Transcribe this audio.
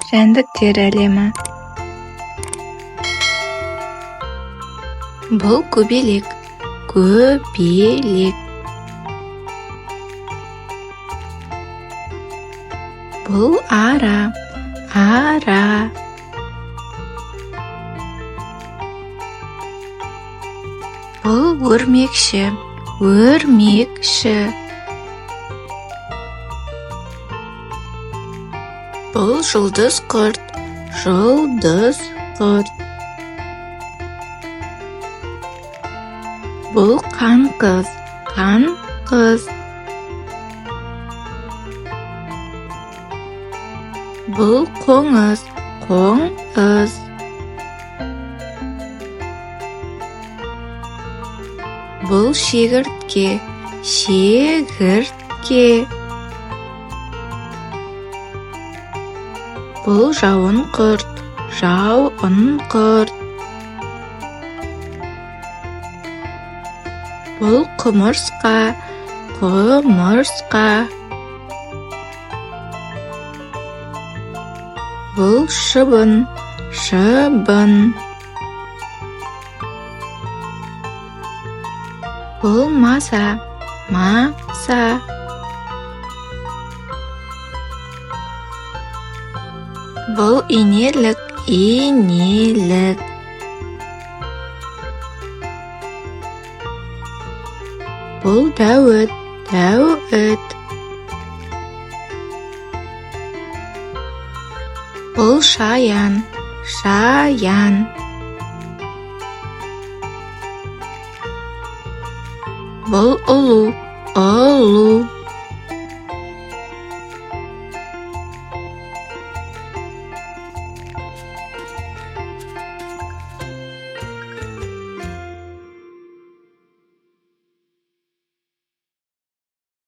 Жәндіктер әлемі. Бұл көбелек. Көбелек. Бұл ара. Ара. Бұл өрмекші. Өрмекші. Бұл жұлдыз құрт. Жұлдыз құрт. Бұл қан қыз. Қан қыз. Бұл қоңыз. Қоңыз. Бұл шегіртке. Шегіртке. Бұл жауын құрт. Жауын құрт. Бұл құмырсқа. Құмырсқа. Бұл шыбын. Шыбын. Бұл маса. Маса. Бұл инелік. Инелік. Бұл дәуіт. Дәуіт. Бұл шаян. Шаян. Бұл ұлу. Ұлу.